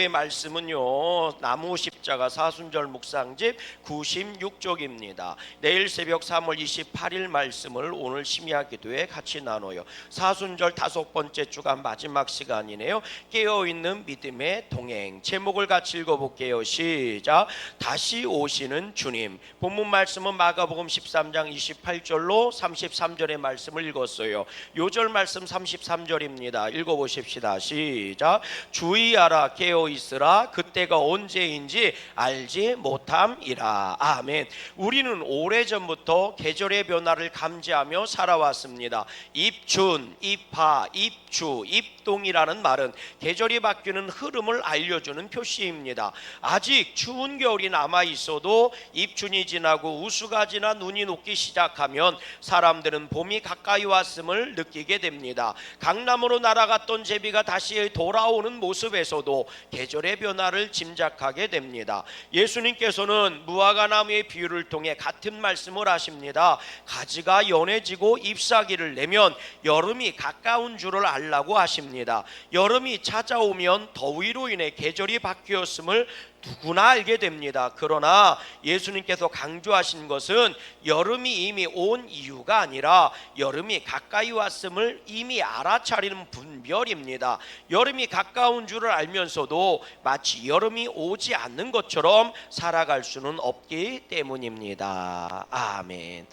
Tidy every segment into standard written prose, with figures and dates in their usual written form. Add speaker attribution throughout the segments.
Speaker 1: 말씀은요, 나무 십자가 사순절 묵상집 96쪽입니다. 내일 새벽 3월 28일 말씀을 오늘 심야 기도에 같이 나눠요. 사순절 5번째 주가 마지막 시간이네요. 깨어있는 믿음의 동행, 제목을 같이 읽어볼게요. 시작. 다시 오시는 주님. 본문 말씀은 마가복음 13장 28절로 33절의 말씀을 읽었어요. 요절 말씀 33절입니다. 읽어보십시다. 시작. 주의하라, 깨어 있으라, 그때가 언제인지 알지 못함이라. 아멘. 우리는 오래전부터 계절의 변화를 감지하며 살아왔습니다. 입춘, 입하, 입추, 입동이라는 말은 계절이 바뀌는 흐름을 알려주는 표시입니다. 아직 추운 겨울이 남아있어도 입춘이 지나고 우수가 지나 눈이 녹기 시작하면 사람들은 봄이 가까이 왔음을 느끼게 됩니다. 강남으로 날아갔던 제비가 다시 돌아오는 모습에서도 계절의 변화를 짐작하게 됩니다. 예수님께서는 무화과 나무의 비유를 통해 같은 말씀을 하십니다. 가지가 연해지고 잎사귀를 내면 여름이 가까운 줄을 알라고 하십니다. 여름이 찾아오면 더위로 인해 계절이 바뀌었음을 누구나 알게 됩니다. 그러나 예수님께서 강조하신 것은 여름이 이미 온 이유가 아니라 여름이 가까이 왔음을 이미 알아차리는 분별입니다. 여름이 가까운 줄을 알면서도 마치 여름이 오지 않는 것처럼 살아갈 수는 없기 때문입니다. 아멘.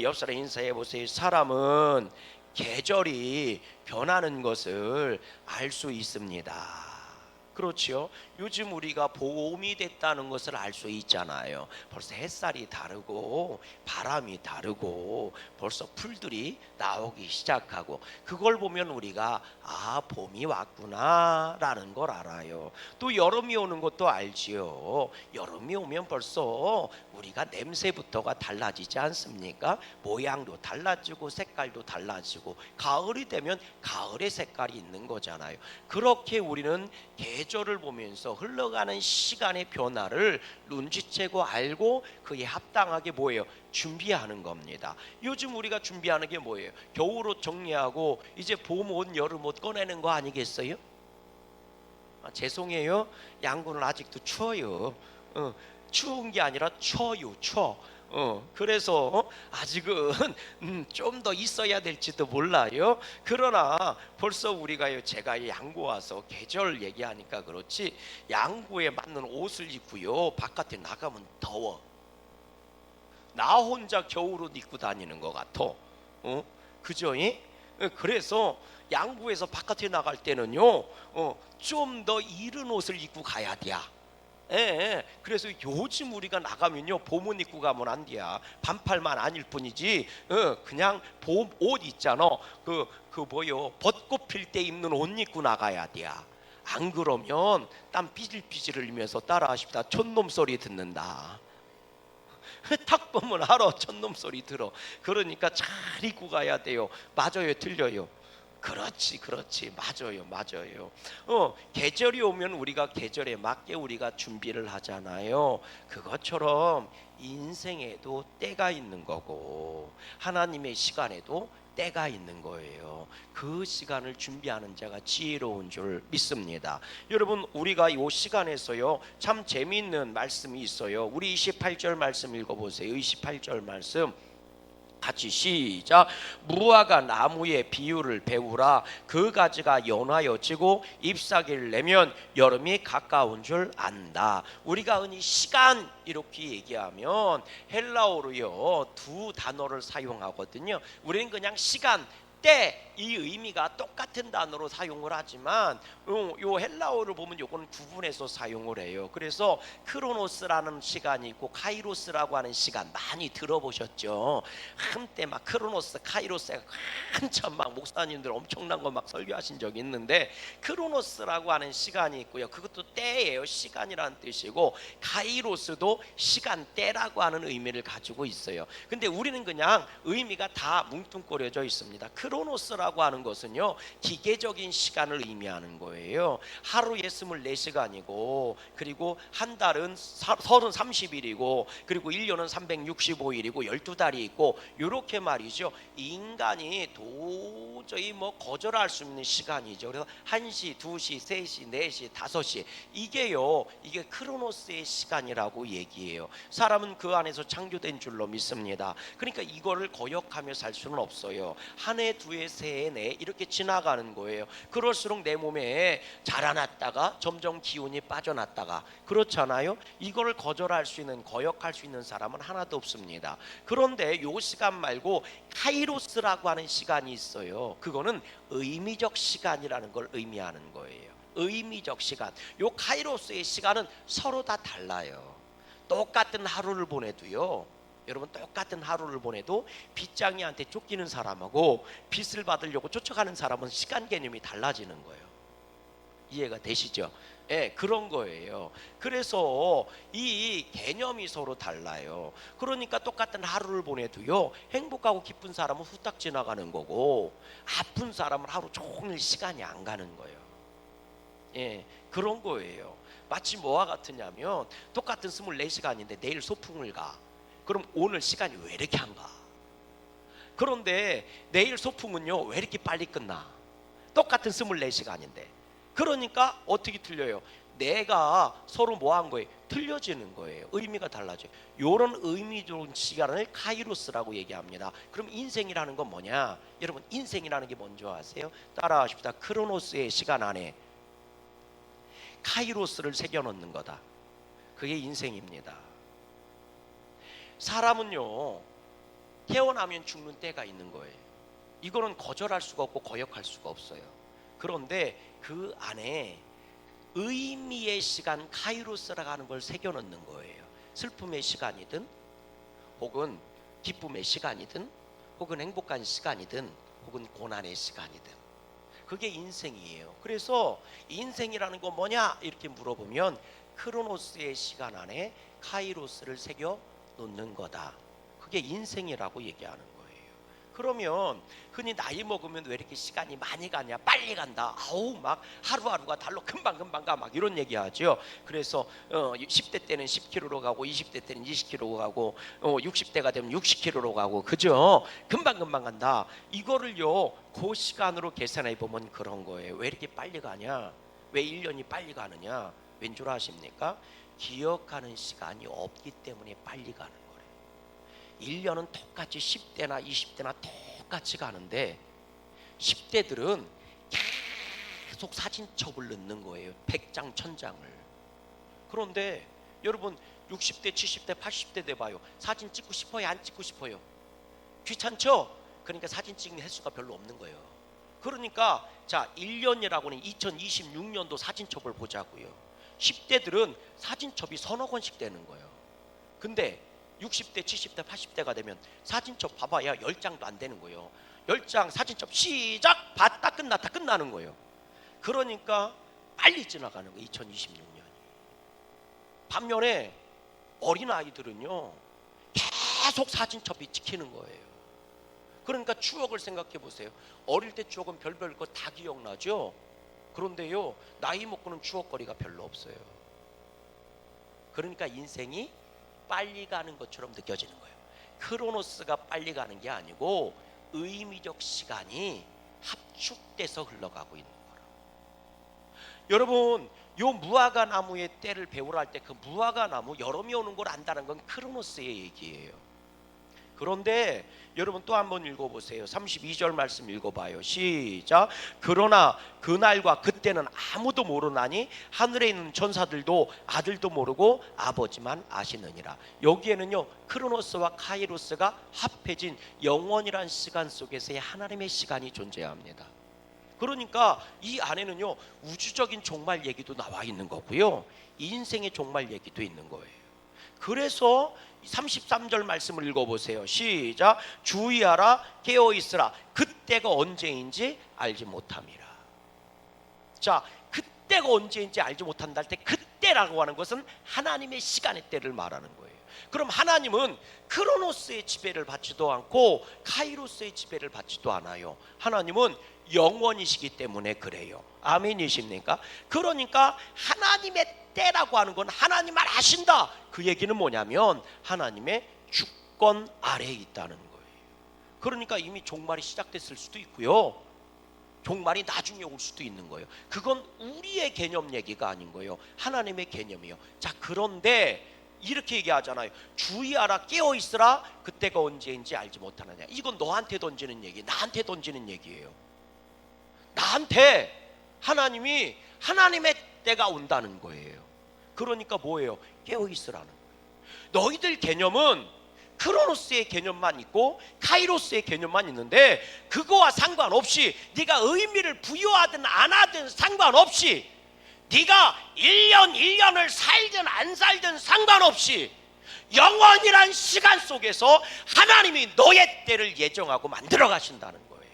Speaker 1: 옆 사람 인사해 보세요. 사람은 계절이 변하는 것을 알 수 있습니다. 그렇죠. 요즘 우리가 봄이 됐다는 것을 알 수 있잖아요. 벌써 햇살이 다르고 바람이 다르고 벌써 풀들이 나오기 시작하고, 그걸 보면 우리가 봄이 왔구나 라는 걸 알아요. 또 여름이 오는 것도 알지요. 여름이 오면 벌써 우리가 냄새부터가 달라지지 않습니까? 모양도 달라지고 색깔도 달라지고, 가을이 되면 가을의 색깔이 있는 거잖아요. 그렇게 우리는 계절을 보면서 흘러가는 시간의 변화를 눈치채고 알고 그에 합당하게 뭐예요? 준비하는 겁니다. 요즘 우리가 준비하는 게 뭐예요? 겨울옷 정리하고 이제 봄옷 여름옷 꺼내는 거 아니겠어요? 죄송해요, 양구는 아직도 추워요. 추운 게 아니라 추워요. 그래서 아직은 좀 더 있어야 될지도 몰라요. 그러나 벌써 우리가요, 제가 양구 와서 계절 얘기하니까 그렇지, 양구에 맞는 옷을 입고요 바깥에 나가면 더워. 나 혼자 겨울옷 입고 다니는 것 같아. 그죠? 그래서 양구에서 바깥에 나갈 때는요 좀 더 이른 옷을 입고 가야 돼. 그래서 요즘 우리가 나가면요 봄옷 입고 가면 안 돼야. 반팔만 아닐 뿐이지 그냥 봄 옷 있잖아. 그 뭐요, 벚꽃 필 때 입는 옷 입고 나가야 돼. 안 그러면 땀 삐질삐질 흘리면서 따라하십니다. 촌놈 소리 듣는다. 딱 보면 알아, 촌놈 소리 들어. 그러니까 잘 입고 가야 돼요. 맞아요, 틀려요? 그렇지, 맞아요. 계절이 오면 우리가 계절에 맞게 우리가 준비를 하잖아요. 그것처럼 인생에도 때가 있는 거고 하나님의 시간에도 때가 있는 거예요. 그 시간을 준비하는 자가 지혜로운 줄 믿습니다. 여러분, 우리가 이 시간에서요 참 재미있는 말씀이 있어요. 우리 28절 말씀 읽어보세요. 28절 말씀 같이 시작. 무화과 나무의 비유를 배우라. 그 가지가 연하여지고 잎사귀를 내면 여름이 가까운 줄 안다. 우리가 흔히 시간 이렇게 얘기하면 헬라어로요 두 단어를 사용하거든요. 우리는 그냥 시간, 때, 이 의미가 똑같은 단어로 사용을 하지만 요 헬라어를 보면 요건 구분해서 사용을 해요. 그래서 크로노스라는 시간이 있고 카이로스라고 하는 시간 많이 들어보셨죠? 한때 막 크로노스, 카이로스가 한참 막 목사님들 엄청난 거 막 설교하신 적이 있는데, 크로노스라고 하는 시간이 있고요, 그것도 때예요. 시간이라는 뜻이고, 카이로스도 시간대라고 하는 의미를 가지고 있어요. 근데 우리는 그냥 의미가 다 뭉뚱그려져 있습니다. 크로노스라고 하는 것은요 기계적인 시간을 의미하는 거예요. 하루에 24시간이고 그리고 한 달은 30일이고 그리고 1년은 365일이고 12달이 있고, 이렇게 말이죠. 인간이 도저히 뭐 거절할 수 없는 시간이죠. 그래서 1시, 2시, 3시, 4시, 5시 이게 크로노스의 시간이라고 얘기해요. 사람은 그 안에서 창조된 줄로 믿습니다. 그러니까 이거를 거역하며 살 수는 없어요. 한 해, 두 해, 세 해, 네 이렇게 지나가는 거예요. 그럴수록 내 몸에 자라났다가 점점 기운이 빠져났다가 그렇잖아요. 이거를 거절할 수 있는, 거역할 수 있는 사람은 하나도 없습니다. 그런데 요 시간 말고 카이로스라고 하는 시간이 있어요. 그거는 의미적 시간이라는 걸 의미하는 거예요. 의미적 시간. 요 카이로스의 시간은 서로 다 달라요. 똑같은 하루를 보내도요, 여러분 똑같은 하루를 보내도 빚장이한테 쫓기는 사람하고 빚을 받으려고 쫓아가는 사람은 시간 개념이 달라지는 거예요. 이해가 되시죠? 예, 그런 거예요. 그래서 이 개념이 서로 달라요. 그러니까 똑같은 하루를 보내도요, 행복하고 기쁜 사람은 후딱 지나가는 거고 아픈 사람은 하루 종일 시간이 안 가는 거예요. 예, 그런 거예요. 마치 뭐와 같으냐면 똑같은 24시간인데 내일 소풍을 가. 그럼 오늘 시간이 왜 이렇게 안 가? 그런데 내일 소풍은요, 왜 이렇게 빨리 끝나? 똑같은 24시간인데. 그러니까 어떻게 틀려요? 내가 서로 뭐 한 거예요? 틀려지는 거예요. 의미가 달라져요. 이런 의미 좋은 시간을 카이로스라고 얘기합니다. 그럼 인생이라는 건 뭐냐? 여러분, 인생이라는 게 뭔지 아세요? 따라하십시다. 크로노스의 시간 안에 카이로스를 새겨놓는 거다. 그게 인생입니다. 사람은요, 태어나면 죽는 때가 있는 거예요. 이거는 거절할 수가 없고 거역할 수가 없어요. 그런데 그 안에 의미의 시간, 카이로스라고 하는 걸 새겨넣는 거예요. 슬픔의 시간이든 혹은 기쁨의 시간이든 혹은 행복한 시간이든 혹은 고난의 시간이든 그게 인생이에요. 그래서 인생이라는 건 뭐냐 이렇게 물어보면 크로노스의 시간 안에 카이로스를 새겨 놓는 거다. 그게 인생이라고 얘기하는 거예요. 그러면 흔히 나이 먹으면 왜 이렇게 시간이 많이 가냐, 빨리 간다, 아우 막 하루하루가 달로 금방금방 가, 막 이런 얘기하죠. 그래서 10대 때는 10km로 가고 20대 때는 20km로 가고 60대가 되면 60km로 가고, 그죠? 금방금방 간다. 이거를요 그 시간으로 계산해 보면 그런 거예요. 왜 이렇게 빨리 가냐, 왜 1년이 빨리 가느냐, 왠 줄 아십니까? 기억하는 시간이 없기 때문에 빨리 가는 거예요. 1년은 똑같이 10대나 20대나 똑같이 가는데 10대들은 계속 사진첩을 넣는 거예요. 100장 1000장을. 그런데 여러분 60대 70대 80대 돼봐요. 사진 찍고 싶어요, 안 찍고 싶어요? 귀찮죠? 그러니까 사진 찍는 횟수가 별로 없는 거예요. 그러니까 자, 1년이라고는 2026년도 사진첩을 보자고요. 10대들은 사진첩이 서너 권씩 되는 거예요. 근데 60대, 70대, 80대가 되면 사진첩 봐봐야 10장도 안 되는 거예요. 10장 사진첩 시작! 봤다 끝났다 끝나는 거예요. 그러니까 빨리 지나가는 거예요. 2026년이. 반면에 어린아이들은요 계속 사진첩이 찍히는 거예요. 그러니까 추억을 생각해 보세요. 어릴 때 추억은 별별 거 다 기억나죠? 그런데요 나이 먹고는 추억거리가 별로 없어요. 그러니까 인생이 빨리 가는 것처럼 느껴지는 거예요. 크로노스가 빨리 가는 게 아니고 의미적 시간이 합축돼서 흘러가고 있는 거라. 여러분, 요 무화과 나무의 때를 배우라 할 때 그 무화과 나무 여름이 오는 걸 안다는 건 크로노스의 얘기예요. 그런데 여러분 또 한번 읽어보세요. 32절 말씀 읽어봐요. 시작. 그러나 그날과 그때는 아무도 모르나니 하늘에 있는 천사들도 아들도 모르고 아버지만 아시느니라. 여기에는요 크로노스와 카이로스가 합해진 영원이란 시간 속에서의 하나님의 시간이 존재합니다. 그러니까 이 안에는요 우주적인 종말 얘기도 나와 있는 거고요, 인생의 종말 얘기도 있는 거예요. 그래서 33절 말씀을 읽어보세요. 시작. 주의하라, 깨어있으라, 그때가 언제인지 알지 못함이라. 자, 그때가 언제인지 알지 못한다 할 때 그때라고 하는 것은 하나님의 시간의 때를 말하는 거예요. 그럼 하나님은 크로노스의 지배를 받지도 않고 카이로스의 지배를 받지도 않아요. 하나님은 영원이시기 때문에 그래요. 아멘이십니까? 그러니까 하나님의 때라고 하는 건 하나님만 아신다. 그 얘기는 뭐냐면 하나님의 주권 아래에 있다는 거예요. 그러니까 이미 종말이 시작됐을 수도 있고요, 종말이 나중에 올 수도 있는 거예요. 그건 우리의 개념 얘기가 아닌 거예요. 하나님의 개념이에요. 자, 그런데 이렇게 얘기하잖아요. 주의하라, 깨어 있으라, 그때가 언제인지 알지 못하느냐. 이건 너한테 던지는 얘기, 나한테 던지는 얘기예요. 나한테 하나님의 때가 온다는 거예요. 그러니까 뭐예요? 깨어 있으라는 거예요. 너희들 개념은 크로노스의 개념만 있고 카이로스의 개념만 있는데, 그거와 상관없이 네가 의미를 부여하든 안 하든 상관없이, 네가 1년 1년을 살든 안 살든 상관없이 영원이란 시간 속에서 하나님이 너의 때를 예정하고 만들어 가신다는 거예요.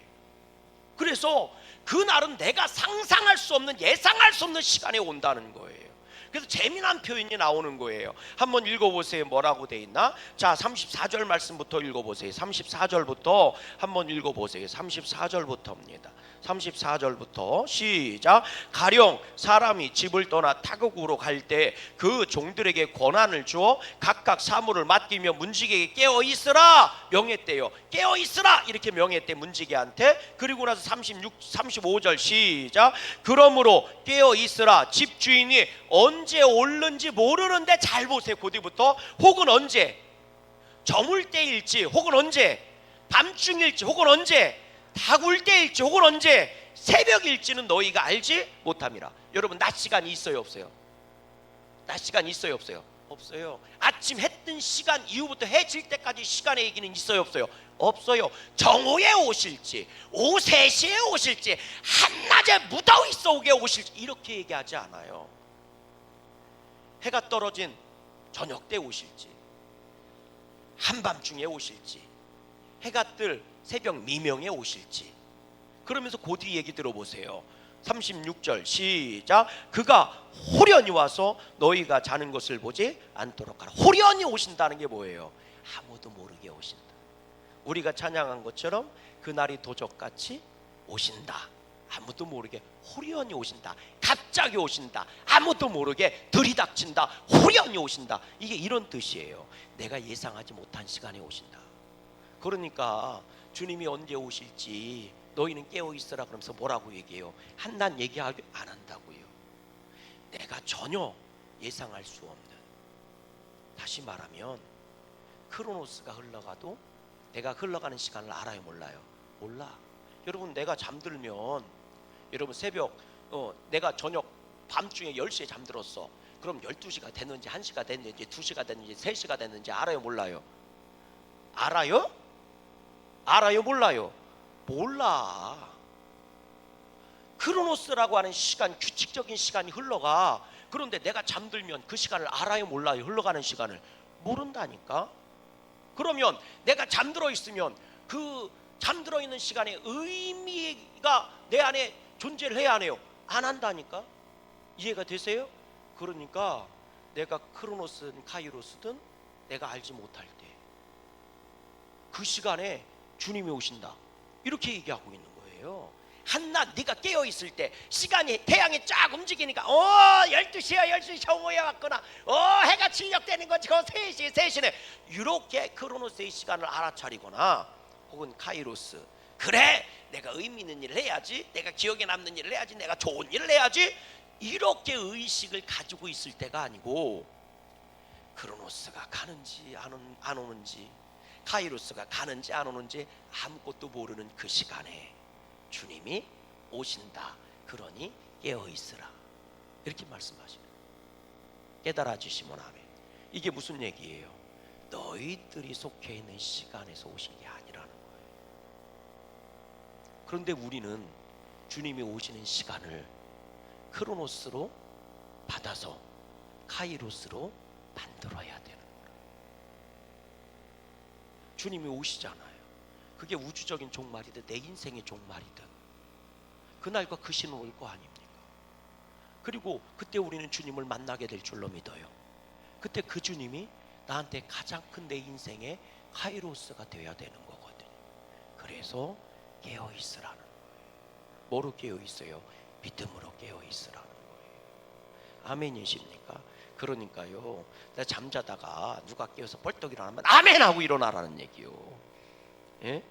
Speaker 1: 그래서 그날은 내가 상상할 수 없는, 예상할 수 없는 시간에 온다는 거예요. 그래서 재미난 표현이 나오는 거예요. 한번 읽어보세요. 뭐라고 돼 있나? 자, 34절 말씀부터 읽어보세요. 34절부터 한번 읽어보세요. 34절부터입니다. 34절부터 시작. 가령 사람이 집을 떠나 타국으로 갈 때 그 종들에게 권한을 주어 각각 사물을 맡기며 문지기에게 깨어 있으라 명했대요. 깨어 있으라 이렇게 명했대, 문지기한테. 그리고 나서 35절 시작. 그러므로 깨어 있으라. 집주인이 언제 올는지 모르는데, 잘 보세요. 그 뒤부터 혹은 언제, 저물 때일지 혹은 언제, 밤중일지 혹은 언제, 다굴 때일지 혹은 언제, 새벽일지는 너희가 알지 못함이라. 여러분, 낮 시간이 있어요 없어요? 낮 시간이 있어요 없어요? 없어요. 아침 해 뜬 시간 이후부터 해 질 때까지 시간의 얘기는 있어요 없어요? 없어요. 정오에 오실지, 오후 3시에 오실지, 한낮에 무더위 속에 오실지 이렇게 얘기하지 않아요. 해가 떨어진 저녁 때 오실지, 한밤중에 오실지, 해가 뜰 새벽 미명에 오실지. 그러면서 그 뒤 얘기 들어보세요. 36절 시작. 그가 호련히 와서 너희가 자는 것을 보지 않도록 하라. 호련히 오신다는 게 뭐예요? 아무도 모르게 오신다. 우리가 찬양한 것처럼 그날이 도적같이 오신다. 아무도 모르게 호련히 오신다. 갑자기 오신다. 아무도 모르게 들이닥친다. 호련히 오신다. 이게 이런 뜻이에요. 내가 예상하지 못한 시간에 오신다. 그러니까 주님이 언제 오실지 너희는 깨어 있으라 그러면서 뭐라고 얘기해요? 한낱 얘기하기 안 한다고요. 내가 전혀 예상할 수 없는, 다시 말하면 크로노스가 흘러가도 내가 흘러가는 시간을 알아요 몰라요? 몰라. 여러분, 내가 잠들면, 여러분 새벽 내가 저녁 밤중에 10시에 잠들었어. 그럼 12시가 됐는지 1시가 됐는지 2시가 됐는지 3시가 됐는지 알아요 몰라요? 알아요? 알아요 몰라요? 몰라. 크로노스라고 하는 시간, 규칙적인 시간이 흘러가. 그런데 내가 잠들면 그 시간을 알아요 몰라요? 흘러가는 시간을 모른다니까. 그러면 내가 잠들어 있으면 그 잠들어 있는 시간에 의미가 내 안에 존재를 해야 하네요? 안 한다니까. 이해가 되세요? 그러니까 내가 크로노스든 카이로스든 내가 알지 못할 때 그 시간에 주님이 오신다 이렇게 얘기하고 있는 거예요. 한낮 네가 깨어있을 때 시간이, 태양이 쫙 움직이니까 12시야 12시 정오에 왔구나, 해가 진력되는 거지, 3시네 이렇게 크로노스의 시간을 알아차리거나, 혹은 카이로스, 그래 내가 의미 있는 일을 해야지, 내가 기억에 남는 일을 해야지, 내가 좋은 일을 해야지, 이렇게 의식을 가지고 있을 때가 아니고, 크로노스가 가는지 안 오는지, 카이로스가 가는지 안 오는지 아무것도 모르는 그 시간에 주님이 오신다. 그러니 깨어있으라. 이렇게 말씀하시는, 깨달아 주시면 아멘. 이게 무슨 얘기예요? 너희들이 속해 있는 시간에서 오신 게 아니라는 거예요. 그런데 우리는 주님이 오시는 시간을 크로노스로 받아서 카이로스로 만들어야 되는 거예요. 주님이 오시잖아요. 그게 우주적인 종말이든 내 인생의 종말이든 그날과 그 시는 올 거 아닙니까? 그리고 그때 우리는 주님을 만나게 될 줄로 믿어요. 그때 그 주님이 나한테 가장 큰 내 인생의 카이로스가 되어야 되는 거거든요. 그래서 깨어있으라는 거예요. 뭐로 깨어있어요? 믿음으로 깨어있으라는 거예요. 아멘이십니까? 그러니까요, 내가 잠자다가 누가 깨어서 벌떡 일어나면 아멘 하고 일어나라는 얘기요. 예?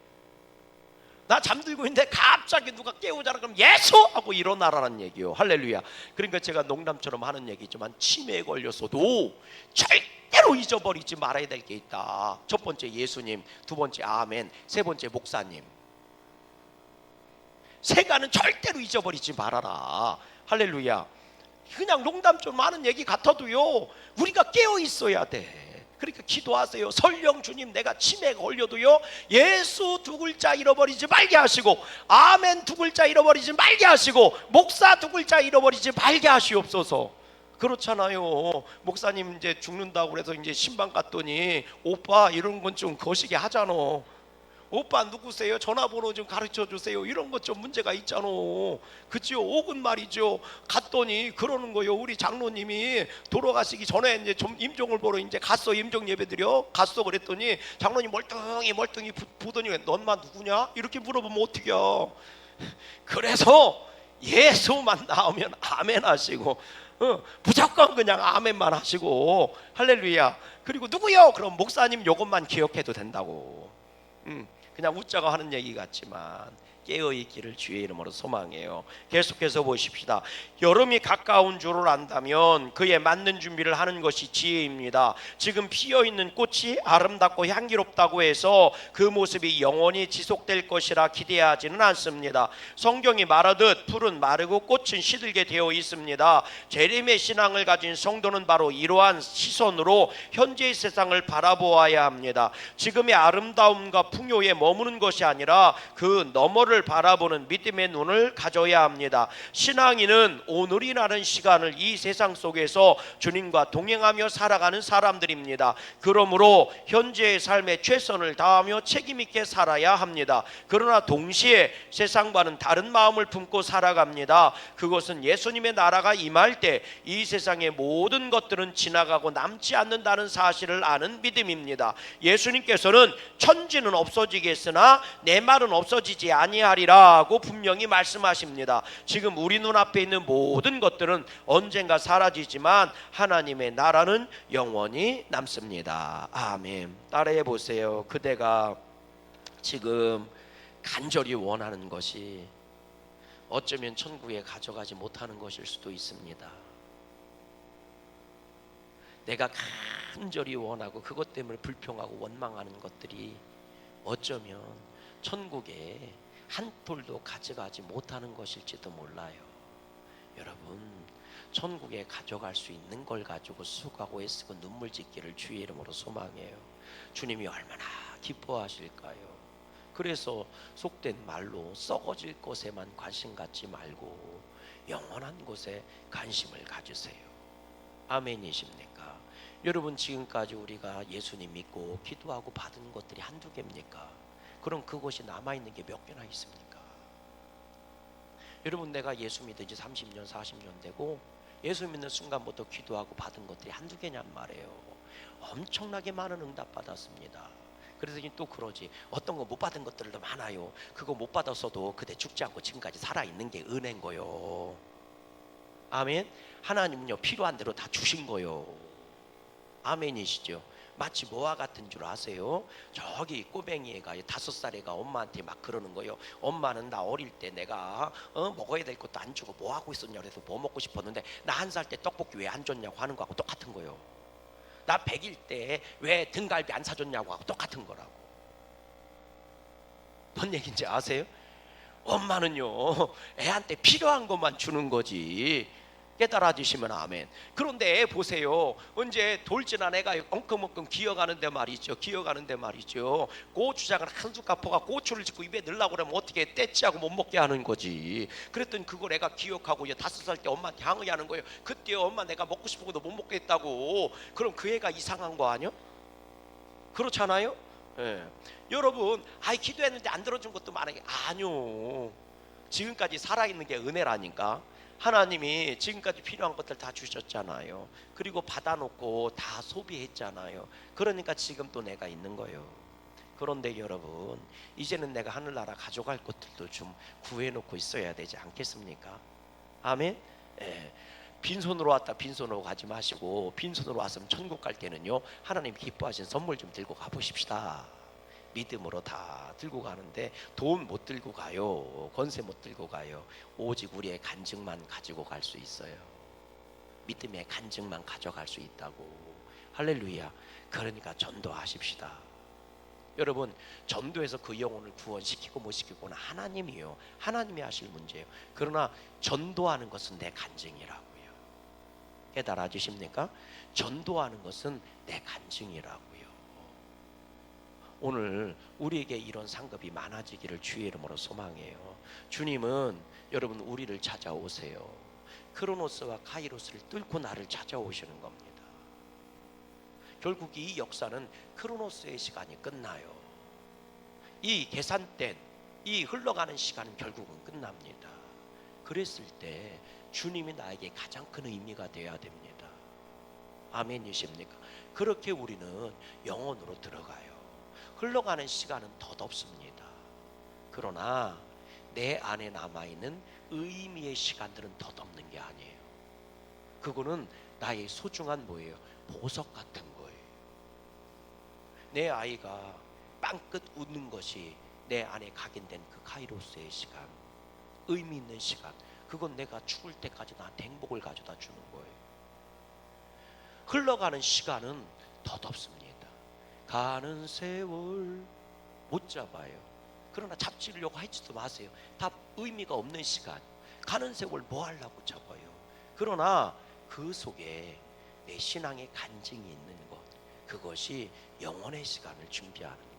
Speaker 1: 나 잠들고 있는데 갑자기 누가 깨우자라 그러면 예수! 하고 일어나라는 얘기요. 할렐루야. 그러니까 제가 농담처럼 하는 얘기지만 치매에 걸렸어도 절대로 잊어버리지 말아야 될 게 있다. 첫 번째 예수님, 두 번째 아멘, 세 번째 목사님. 세가는 절대로 잊어버리지 말아라. 할렐루야. 그냥 농담처럼 하는 얘기 같아도요, 우리가 깨어 있어야 돼. 그러니까 기도하세요. 설령 주님 내가 치매에 걸려도요, 예수 두 글자 잃어버리지 말게 하시고, 아멘 두 글자 잃어버리지 말게 하시고, 목사 두 글자 잃어버리지 말게 하시옵소서. 그렇잖아요. 목사님 이제 죽는다고 그래서 이제 신방 갔더니 오빠 이런 건 좀 거시기 하잖아. 오빠 누구세요? 전화번호 좀 가르쳐 주세요. 이런 것 좀 문제가 있잖아. 그치요? 혹은 말이죠, 갔더니 그러는 거요. 우리 장로님이 돌아가시기 전에 이제 좀 임종을 보러 이제 갔어. 임종 예배 드려 갔어. 그랬더니 장로님 멀뚱히 보더니 넌만 누구냐? 이렇게 물어보면 어떡해요. 그래서 예수만 나오면 아멘 하시고, 무조건 그냥 아멘만 하시고, 할렐루야. 그리고 누구요? 그럼 목사님 요것만 기억해도 된다고. 그냥 웃자고 하는 얘기 같지만 깨어있기를 주의 이름으로 소망해요. 계속해서 보십시다. 여름이 가까운 줄을 안다면 그에 맞는 준비를 하는 것이 지혜입니다. 지금 피어있는 꽃이 아름답고 향기롭다고 해서 그 모습이 영원히 지속될 것이라 기대하지는 않습니다. 성경이 말하듯 풀은 마르고 꽃은 시들게 되어 있습니다. 재림의 신앙을 가진 성도는 바로 이러한 시선으로 현재의 세상을 바라보아야 합니다. 지금의 아름다움과 풍요에 머무는 것이 아니라 그 너머를 바라보는 믿음의 눈을 가져야 합니다. 신앙인은 오늘이라는 시간을 이 세상 속에서 주님과 동행하며 살아가는 사람들입니다. 그러므로 현재의 삶에 최선을 다하며 책임 있게 살아야 합니다. 그러나 동시에 세상과는 다른 마음을 품고 살아갑니다. 그것은 예수님의 나라가 임할 때 이 세상의 모든 것들은 지나가고 남지 않는다는 사실을 아는 믿음입니다. 예수님께서는 천지는 없어지겠으나 내 말은 없어지지 아니하리라고 분명히 말씀하십니다. 지금 우리 눈앞에 있는 모든 것들은 언젠가 사라지지만 하나님의 나라는 영원히 남습니다. 아멘. 따라해 보세요. 그대가 지금 간절히 원하는 것이 어쩌면 천국에 가져가지 못하는 것일 수도 있습니다. 내가 간절히 원하고 그것 때문에 불평하고 원망하는 것들이 어쩌면 천국에 한 톨도 가져가지 못하는 것일지도 몰라요. 여러분, 천국에 가져갈 수 있는 걸 가지고 수고하고 애쓰고 눈물 짓기를 주의 이름으로 소망해요. 주님이 얼마나 기뻐하실까요? 그래서 속된 말로 썩어질 것에만 관심 갖지 말고 영원한 곳에 관심을 가지세요. 아멘이십니까? 여러분, 지금까지 우리가 예수님 믿고 기도하고 받은 것들이 한두 개입니까? 그럼 그것이 남아있는 게 몇 개나 있습니까? 여러분, 내가 예수 믿은 지 30년 40년 되고 예수 믿는 순간부터 기도하고 받은 것들이 한두 개냔 말이에요. 엄청나게 많은 응답 받았습니다. 그러더니 또 그러지, 어떤 거 못 받은 것들도 많아요. 그거 못 받았어도 그대 죽지 않고 지금까지 살아있는 게 은혜인 거요. 아멘. 하나님은요, 필요한 대로 다 주신 거요. 아멘이시죠? 마치 뭐와 같은 줄 아세요? 저기 꼬맹이 애가 5살 애가 엄마한테 막 그러는 거예요. 엄마는 나 어릴 때 내가 먹어야 될 것도 안 주고 뭐 하고 있었냐 그래서 뭐 먹고 싶었는데 나 1살 때 떡볶이 왜 안 줬냐고 하는 거하고 똑같은 거예요. 나 100일 때 왜 등갈비 안 사줬냐고 하고 똑같은 거라고. 뭔 얘기인지 아세요? 엄마는요, 애한테 필요한 것만 주는 거지. 깨달아지시면 아멘. 그런데 애 보세요. 언제 돌진한 애가 엉큼엉큼 기어가는데 말이죠. 고추장을 한 숟갈 퍼가 고추를 짓고 입에 넣으려고 그러면 어떻게 떼치하고 못 먹게 하는 거지. 그랬더니 그걸 애가 기억하고 5살 때 엄마한테 항의하는 거예요. 그때 엄마 내가 먹고 싶은 것도 못 먹겠다고. 그럼 그 애가 이상한 거 아니요? 그렇잖아요. 예. 여러분, 기도했는데 안 들어준 것도 많아요. 아니요. 지금까지 살아있는 게 은혜라니까. 하나님이 지금까지 필요한 것들 다 주셨잖아요. 그리고 받아놓고 다 소비했잖아요. 그러니까 지금 또 내가 있는 거예요. 그런데 여러분, 이제는 내가 하늘나라 가져갈 것들도 좀 구해놓고 있어야 되지 않겠습니까? 아멘. 예. 빈손으로 왔다 빈손으로 가지 마시고, 빈손으로 왔으면 천국 갈 때는요, 하나님 기뻐하신 선물 좀 들고 가보십시다. 믿음으로 다 들고 가는데 돈 못 들고 가요. 권세 못 들고 가요. 오직 우리의 간증만 가지고 갈 수 있어요. 믿음의 간증만 가져갈 수 있다고. 할렐루야. 그러니까 전도하십시다. 여러분, 전도해서 그 영혼을 구원시키고 못 시키고는 하나님이요, 하나님이 하실 문제예요. 그러나 전도하는 것은 내 간증이라고요. 깨달아 주십니까? 전도하는 것은 내 간증이라고요. 오늘 우리에게 이런 상급이 많아지기를 주의 이름으로 소망해요. 주님은 여러분 우리를 찾아오세요. 크로노스와 카이로스를 뚫고 나를 찾아오시는 겁니다. 결국 이 역사는 크로노스의 시간이 끝나요. 이 계산된 이 흘러가는 시간은 결국은 끝납니다. 그랬을 때 주님이 나에게 가장 큰 의미가 되어야 됩니다. 아멘이십니까? 그렇게 우리는 영혼으로 들어가요. 흘러가는 시간은 덧없습니다. 그러나 내 안에 남아있는 의미의 시간들은 덧없는 게 아니에요. 그거는 나의 소중한 뭐예요? 보석 같은 거예요. 내 아이가 빵긋 웃는 것이 내 안에 각인된 그 카이로스의 시간, 의미 있는 시간, 그건 내가 죽을 때까지 나한테 행복을 가져다 주는 거예요. 흘러가는 시간은 덧없습니다. 가는 세월 못 잡아요. 그러나 잡지려고 하지도 마세요. 다 의미가 없는 시간. 가는 세월 뭐 하려고 잡아요. 그러나 그 속에 내 신앙의 간증이 있는 것, 그것이 영혼의 시간을 준비하는 거예요.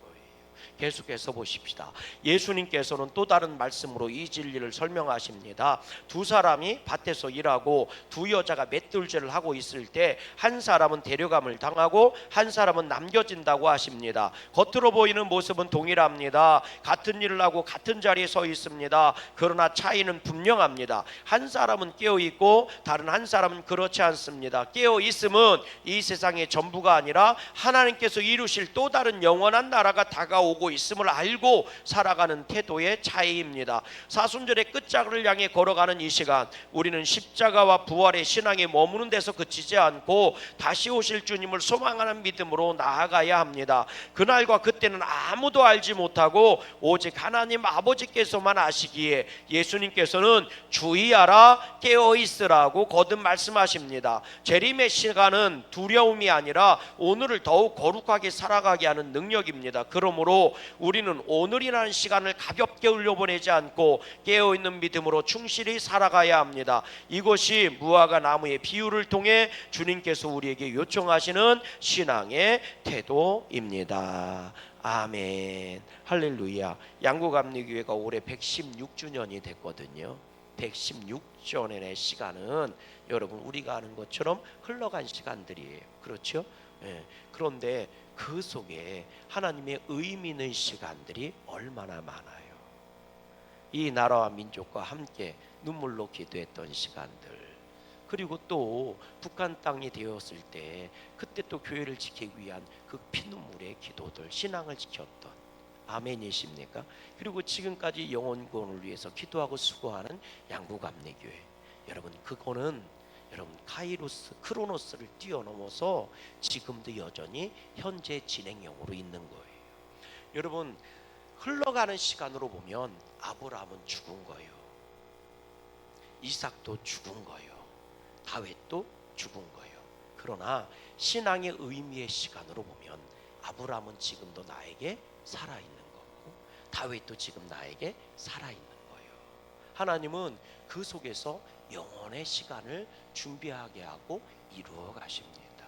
Speaker 1: 계속해서 보십시다. 예수님께서는 또 다른 말씀으로 이 진리를 설명하십니다. 두 사람이 밭에서 일하고 두 여자가 맷돌질을 하고 있을 때 한 사람은 데려감을 당하고 한 사람은 남겨진다고 하십니다. 겉으로 보이는 모습은 동일합니다. 같은 일을 하고 같은 자리에 서 있습니다. 그러나 차이는 분명합니다. 한 사람은 깨어 있고 다른 한 사람은 그렇지 않습니다. 깨어 있음은 이 세상의 전부가 아니라 하나님께서 이루실 또 다른 영원한 나라가 다가오고 있음을 알고 살아가는 태도의 차이입니다. 사순절의 끝자락을 향해 걸어가는 이 시간, 우리는 십자가와 부활의 신앙에 머무는 데서 그치지 않고 다시 오실 주님을 소망하는 믿음으로 나아가야 합니다. 그날과 그때는 아무도 알지 못하고 오직 하나님 아버지께서만 아시기에 예수님께서는 주의하라, 깨어있으라고 거듭 말씀하십니다. 재림의 시간은 두려움이 아니라 오늘을 더욱 거룩하게 살아가게 하는 능력입니다. 그러므로 우리는 오늘이라는 시간을 가볍게 흘려보내지 않고 깨어있는 믿음으로 충실히 살아가야 합니다. 이것이 무화과 나무의 비유를 통해 주님께서 우리에게 요청하시는 신앙의 태도입니다. 아멘. 할렐루야. 양구감리교회가 올해 116주년이 됐거든요. 116주년의 시간은 여러분 우리가 아는 것처럼 흘러간 시간들이에요. 그렇죠? 예. 그런데 그 속에 하나님의 의미 있는 시간들이 얼마나 많아요. 이 나라와 민족과 함께 눈물로 기도했던 시간들, 그리고 또 북한 땅이 되었을 때 그때 또 교회를 지키기 위한 그 피눈물의 기도들, 신앙을 지켰던, 아멘이십니까? 그리고 지금까지 영혼 구원을 위해서 기도하고 수고하는 양구감리교회, 여러분 그거는 여러분 카이로스, 크로노스를 뛰어넘어서 지금도 여전히 현재 진행형으로 있는 거예요. 여러분 흘러가는 시간으로 보면 아브라함은 죽은 거예요. 이삭도 죽은 거예요. 다윗도 죽은 거예요. 그러나 신앙의 의미의 시간으로 보면 아브라함은 지금도 나에게 살아있는 거고 다윗도 지금 나에게 살아있는 거예요. 하나님은 그 속에서 영혼의 시간을 준비하게 하고 이루어 가십니다.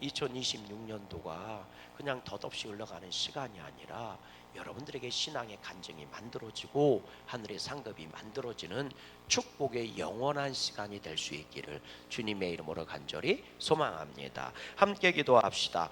Speaker 1: 2026년도가 그냥 덧없이 흘러가는 시간이 아니라 여러분들에게 신앙의 간증이 만들어지고 하늘의 상급이 만들어지는 축복의 영원한 시간이 될 수 있기를 주님의 이름으로 간절히 소망합니다. 함께 기도합시다.